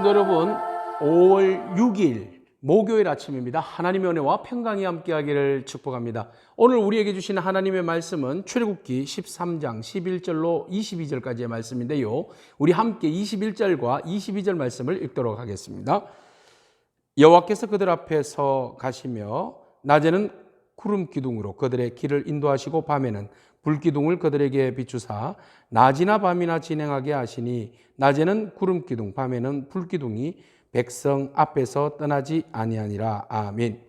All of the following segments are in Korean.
성도 여러분, 5월 6일 목요일 아침입니다. 하나님의 은혜와 평강이 함께하기를 축복합니다. 오늘 우리에게 주시는 하나님의 말씀은 출애굽기 13장 11절로 22절까지의 말씀인데요. 우리 함께 21절과 22절 말씀을 읽도록 하겠습니다. 여호와께서 그들 앞에서 가시며 낮에는 구름 기둥으로 그들의 길을 인도하시고 밤에는 불기둥을 그들에게 비추사 낮이나 밤이나 진행하게 하시니 낮에는 구름 기둥 밤에는 불기둥이 백성 앞에서 떠나지 아니하니라. 아멘.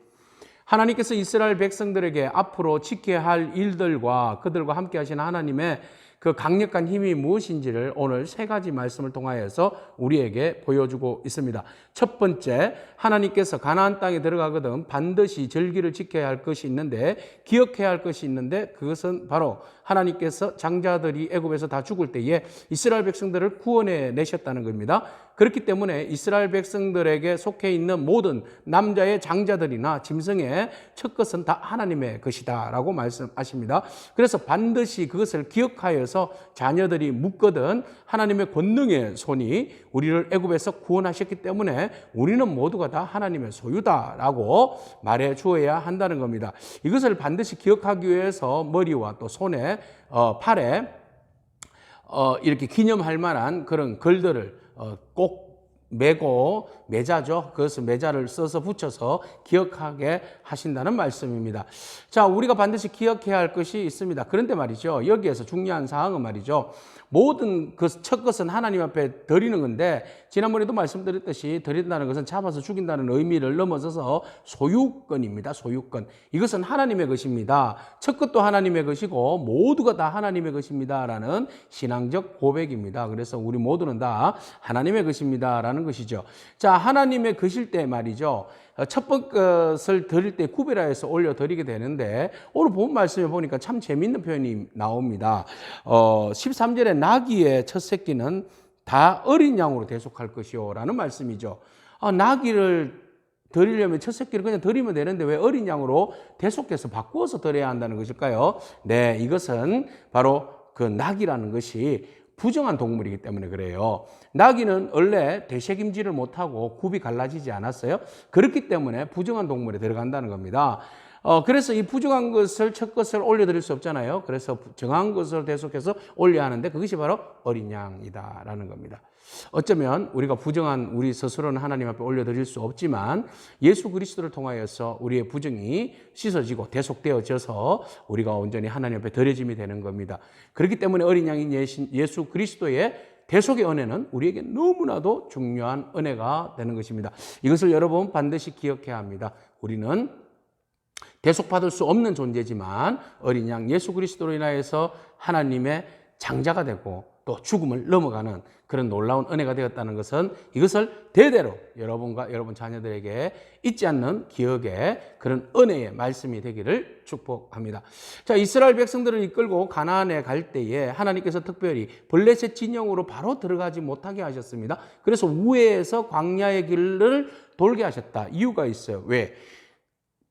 하나님께서 이스라엘 백성들에게 앞으로 지켜야 할 일들과 그들과 함께 하시는 하나님의 그 강력한 힘이 무엇인지를 오늘 세 가지 말씀을 통하여서 우리에게 보여주고 있습니다. 첫 번째, 하나님께서 가나안 땅에 들어가거든 반드시 절기를 지켜야 할 것이 있는데, 기억해야 할 것이 있는데, 그것은 바로 하나님께서 장자들이 애굽에서 다 죽을 때에 이스라엘 백성들을 구원해 내셨다는 겁니다. 그렇기 때문에 이스라엘 백성들에게 속해 있는 모든 남자의 장자들이나 짐승의 첫 것은 다 하나님의 것이다 라고 말씀하십니다. 그래서 반드시 그것을 기억하여서 자녀들이 묻거든 하나님의 권능의 손이 우리를 애굽에서 구원하셨기 때문에 우리는 모두가 다 하나님의 소유다라고 말해 주어야 한다는 겁니다. 이것을 반드시 기억하기 위해서 머리와 또 손에 팔에 이렇게 기념할 만한 그런 글들을 꼭 매고, 매자죠. 그것을 매자를 써서 붙여서 기억하게 하신다는 말씀입니다. 자, 우리가 반드시 기억해야 할 것이 있습니다. 그런데 말이죠, 여기에서 중요한 사항은 말이죠, 모든 그 첫 것은 하나님 앞에 드리는 건데, 지난번에도 말씀드렸듯이 드린다는 것은 잡아서 죽인다는 의미를 넘어서서 소유권입니다. 소유권. 이것은 하나님의 것입니다. 첫 것도 하나님의 것이고 모두가 다 하나님의 것입니다 라는 신앙적 고백입니다. 그래서 우리 모두는 다 하나님의 것입니다 라는 것이죠. 자, 하나님의 것일 때 말이죠, 첫 것을 드릴 때 구별하여서 올려 드리게 되는데, 오늘 본 말씀에 보니까 참 재미있는 표현이 나옵니다. 13절에 나귀의 첫 새끼는 다 어린 양으로 대속할 것이요 라는 말씀이죠. 나귀를 드리려면 첫 새끼를 그냥 드리면 되는데 왜 어린 양으로 대속해서 바꾸어서 드려야 한다는 것일까요? 네, 이것은 바로 그 나귀라는 것이 부정한 동물이기 때문에 그래요. 나귀는 원래 되새김질을 못하고 굽이 갈라지지 않았어요. 그렇기 때문에 부정한 동물에 들어간다는 겁니다. 그래서 이 부정한 것을 첫 것을 올려드릴 수 없잖아요. 그래서 정한 것을 대속해서 올려야 하는데 그것이 바로 어린 양이다라는 겁니다. 어쩌면 우리가 부정한 우리 스스로는 하나님 앞에 올려드릴 수 없지만 예수 그리스도를 통하여서 우리의 부정이 씻어지고 대속되어져서 우리가 온전히 하나님 앞에 드려짐이 되는 겁니다. 그렇기 때문에 어린 양인 예수 그리스도의 대속의 은혜는 우리에게 너무나도 중요한 은혜가 되는 것입니다. 이것을 여러분 반드시 기억해야 합니다. 우리는 대속받을 수 없는 존재지만 어린 양 예수 그리스도로 인하여서 하나님의 장자가 되고 또 죽음을 넘어가는 그런 놀라운 은혜가 되었다는 것은 이것을 대대로 여러분과 여러분 자녀들에게 잊지 않는 기억의 그런 은혜의 말씀이 되기를 축복합니다. 자, 이스라엘 백성들을 이끌고 가나안에 갈 때에 하나님께서 특별히 블레셋 진영으로 바로 들어가지 못하게 하셨습니다. 그래서 우회해서 광야의 길을 돌게 하셨다. 이유가 있어요. 왜?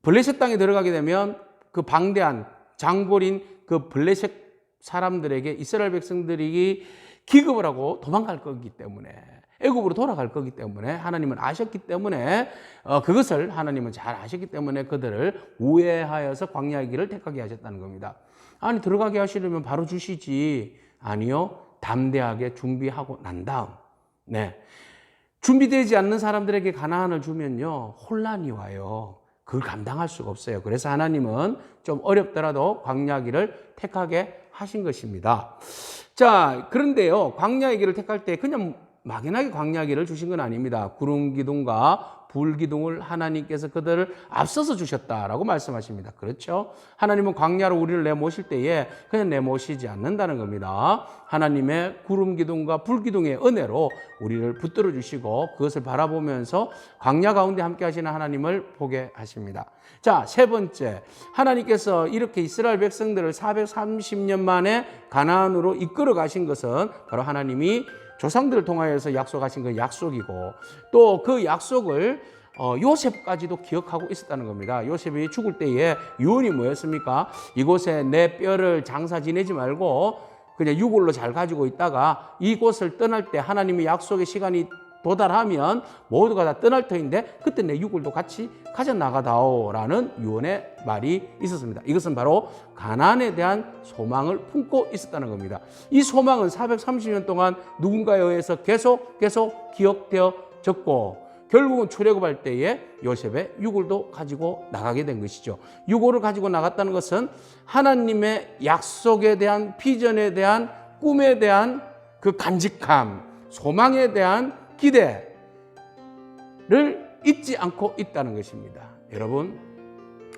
블레셋 땅에 들어가게 되면 그 방대한 장골인 그 블레셋 사람들에게 이스라엘 백성들이 기급을 하고 도망갈 거기 때문에, 애굽으로 돌아갈 거기 때문에 하나님은 아셨기 때문에 그것을 하나님은 잘 아셨기 때문에 그들을 우회하여서 광야의 길을 택하게 하셨다는 겁니다. 아니, 들어가게 하시려면 바로 주시지. 아니요, 담대하게 준비하고 난 다음, 네, 준비되지 않는 사람들에게 가나안을 주면요 혼란이 와요. 그걸 감당할 수가 없어요. 그래서 하나님은 좀 어렵더라도 광야의 길을 택하게 하신 것입니다. 자, 그런데요, 광야의 길을 택할 때 그냥 막연하게 광야의 길을 주신 건 아닙니다. 구름 기둥과 불 기둥을 하나님께서 그들을 앞서서 주셨다라고 말씀하십니다. 그렇죠? 하나님은 광야로 우리를 내모실 때에 그냥 내모시지 않는다는 겁니다. 하나님의 구름 기둥과 불 기둥의 은혜로 우리를 붙들어 주시고 그것을 바라보면서 광야 가운데 함께 하시는 하나님을 보게 하십니다. 자, 세 번째, 하나님께서 이렇게 이스라엘 백성들을 430년 만에 가나안으로 이끌어 가신 것은 바로 하나님이 조상들을 통하여서 약속하신 그 약속이고, 또 그 약속을 요셉까지도 기억하고 있었다는 겁니다. 요셉이 죽을 때에 유언이 뭐였습니까? 이곳에 내 뼈를 장사 지내지 말고 그냥 유골로 잘 가지고 있다가 이곳을 떠날 때 하나님의 약속의 시간이 도달하면 모두가 다 떠날 터인데 그때 내 유골도 같이 가져나가다오라는 유언의 말이 있었습니다. 이것은 바로 가나안에 대한 소망을 품고 있었다는 겁니다. 이 소망은 430년 동안 누군가에 의해서 계속 기억되어졌고 결국은 출애굽할 때에 요셉의 유골도 가지고 나가게 된 것이죠. 유골을 가지고 나갔다는 것은 하나님의 약속에 대한 비전에 대한 꿈에 대한 그 간직함, 소망에 대한 기대를 잊지 않고 있다는 것입니다. 여러분,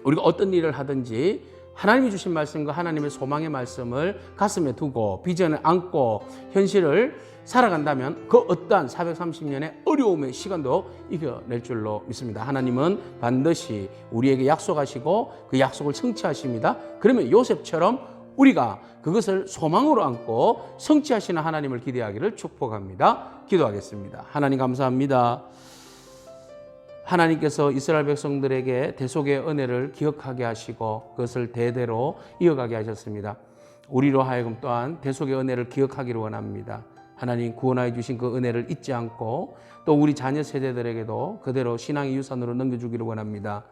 우리가 어떤 일을 하든지 하나님이 주신 말씀과 하나님의 소망의 말씀을 가슴에 두고 비전을 안고 현실을 살아간다면 그 어떠한 430년의 어려움의 시간도 이겨낼 줄로 믿습니다. 하나님은 반드시 우리에게 약속하시고 그 약속을 성취하십니다. 그러면 요셉처럼 우리가 그것을 소망으로 안고 성취하시는 하나님을 기대하기를 축복합니다. 기도하겠습니다. 하나님 감사합니다. 하나님께서 이스라엘 백성들에게 대속의 은혜를 기억하게 하시고 그것을 대대로 이어가게 하셨습니다. 우리로 하여금 또한 대속의 은혜를 기억하기를 원합니다. 하나님 구원하여 주신 그 은혜를 잊지 않고 또 우리 자녀 세대들에게도 그대로 신앙의 유산으로 넘겨주기를 원합니다.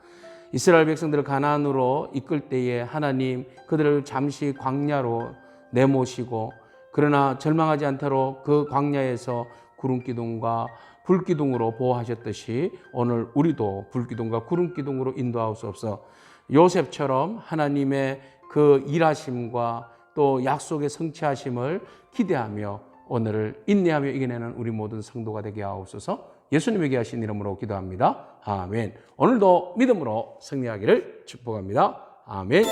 이스라엘 백성들을 가나안으로 이끌 때에 하나님 그들을 잠시 광야로 내모시고 그러나 절망하지 않도록 그 광야에서 구름기둥과 불기둥으로 보호하셨듯이 오늘 우리도 불기둥과 구름기둥으로 인도하옵소서. 요셉처럼 하나님의 그 일하심과 또 약속의 성취하심을 기대하며 오늘을 인내하며 이겨내는 우리 모든 성도가 되게 하옵소서. 예수님에게 하신 이름으로 기도합니다. 아멘. 오늘도 믿음으로 승리하기를 축복합니다. 아멘.